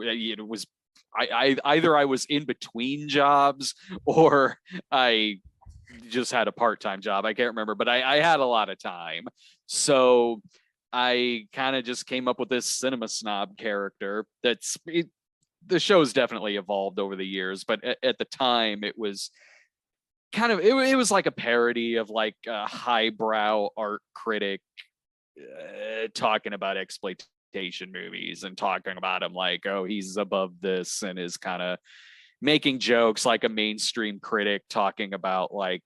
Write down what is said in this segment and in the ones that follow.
it was I either I was in between jobs or I just had a part-time job. I can't remember, but I had a lot of time. So I kind of just came up with this cinema snob character the show's definitely evolved over the years, but at the time it was kind of it was like a parody of like a highbrow art critic talking about exploitation movies and talking about him like, oh, he's above this, and is kind of making jokes like a mainstream critic talking about like,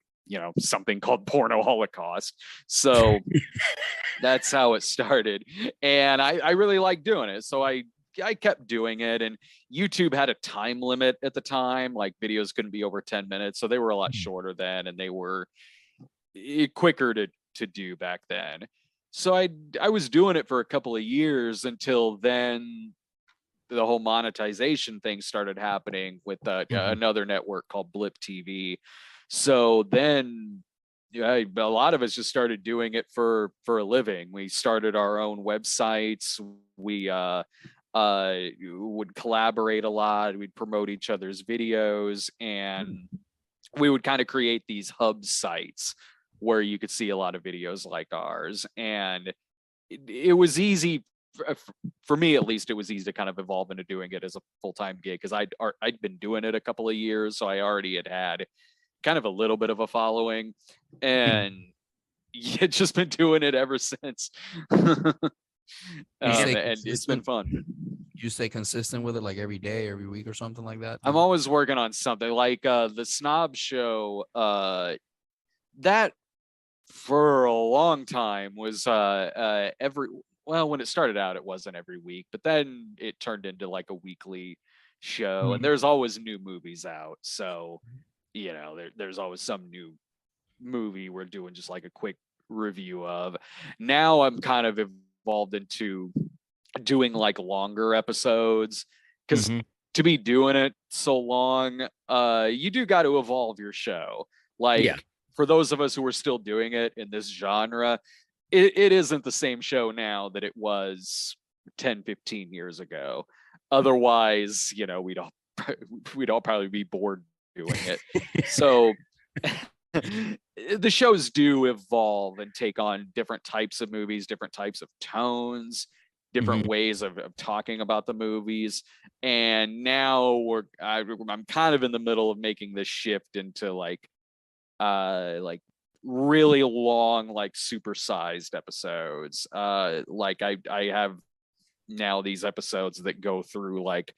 something called porno holocaust. So that's how it started. And I really liked doing it. So I kept doing it, and YouTube had a time limit at the time. Like videos couldn't be over 10 minutes. So they were a lot shorter then, and they were quicker to do back then. So I was doing it for a couple of years until then the whole monetization thing started happening with another network called Blip TV. So then a lot of us just started doing it for a living. We started our own websites. We would collaborate a lot. We'd promote each other's videos, and we would kind of create these hub sites where you could see a lot of videos like ours. And it was easy for me, at least. It was easy to kind of evolve into doing it as a full-time gig because I'd been doing it a couple of years, so I already had kind of a little bit of a following, and just been doing it ever since. And it's been fun. You stay consistent with it, like every day, every week, or something like that? I'm always working on something. Like the Snob show, that for a long time was when it started out, it wasn't every week, but then it turned into like a weekly show, and there's always new movies out. So, there's always some new movie we're doing just like a quick review of. Now I'm kind of evolved into doing like longer episodes, because to be doing it so long, you do got to evolve your show. Like for those of us who are still doing it in this genre, it isn't the same show now that it was 10-15 years ago. Otherwise, we'd all probably be bored doing it. So the shows do evolve and take on different types of movies, different types of tones, different ways of talking about the movies. And now I'm kind of in the middle of making this shift into like really long, like supersized episodes. Like I have now these episodes that go through like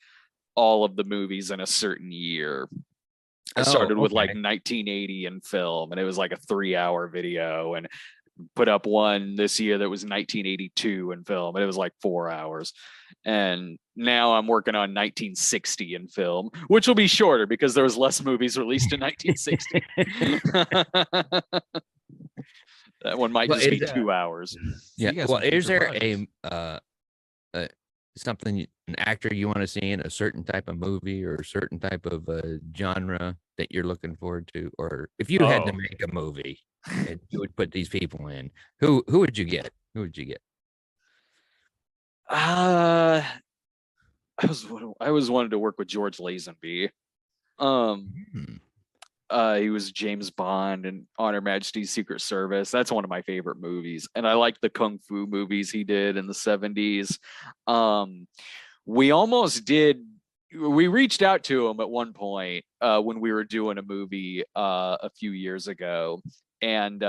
all of the movies in a certain year. I started with like 1980 in film, and it was like a 3-hour video, and put up one this year that was 1982 in film, and it was like 4 hours. And now I'm working on 1960 in film, which will be shorter because there was less movies released in 1960. That one might just be 2 hours. Yeah. Well, is there something, an actor you want to see in a certain type of movie or a certain type of genre that you're looking forward to? Or if you had to make a movie and you would put these people in, who would you get? Who would you get? I always wanted to work with George Lazenby. He was James Bond and On Her Majesty's Secret Service. That's one of my favorite movies. And I like the Kung Fu movies he did in the 70s. We reached out to him at one point when we were doing a movie a few years ago. And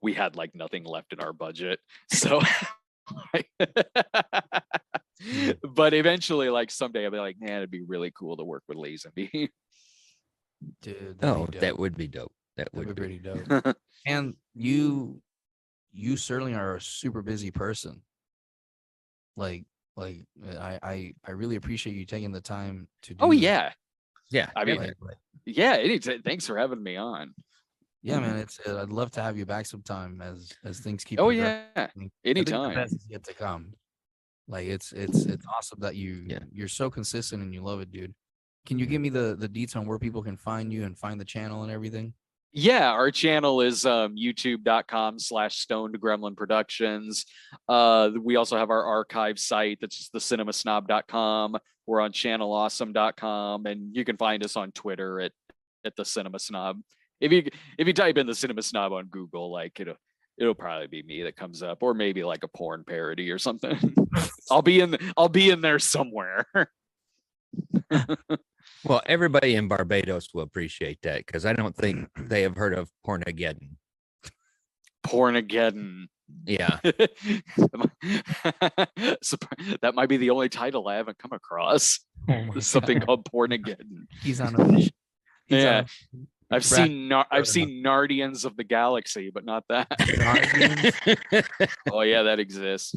we had like nothing left in our budget. So, but eventually, like someday I'll be like, man, it'd be really cool to work with Lazenby. Dude, that would be dope. That would be pretty dope. And you certainly are a super busy person. Like I really appreciate you taking the time to do. Oh yeah. I mean, thanks for having me on. Yeah, man, I'd love to have you back sometime as things keep. Yeah, anytime. The best is yet to come. Like it's awesome that you're so consistent and you love it, dude. Can you give me the details on where people can find you and find the channel and everything? Yeah, our channel is youtube.com/stoned gremlin productions. We also have our archive site that's just thecinemasnob.com. We're on channelawesome.com, and you can find us on Twitter at the Cinema Snob. If you type in the Cinema Snob on Google, like it'll probably be me that comes up, or maybe like a porn parody or something. I'll be in there somewhere. Well, everybody in Barbados will appreciate that because I don't think they have heard of Pornageddon. Pornageddon. Yeah. That might be the only title I haven't come across. Oh my Something God. called Pornageddon. He's on a mission. He's Yeah. on I've seen Nardians of the Galaxy, but not that. Oh yeah, that exists.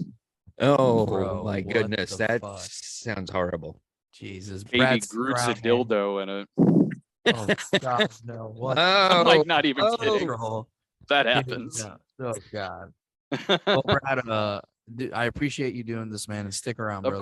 Oh Bro, my what goodness, the that fuck? sounds horrible. Jesus. Baby Brad's Groot's a around here. dildo in it. Oh God, no. What? I'm Oh, like not even oh. kidding. Bro. That Dude, happens. no. Oh God. Well, Brad, I appreciate you doing this, man, and stick around, Of bro.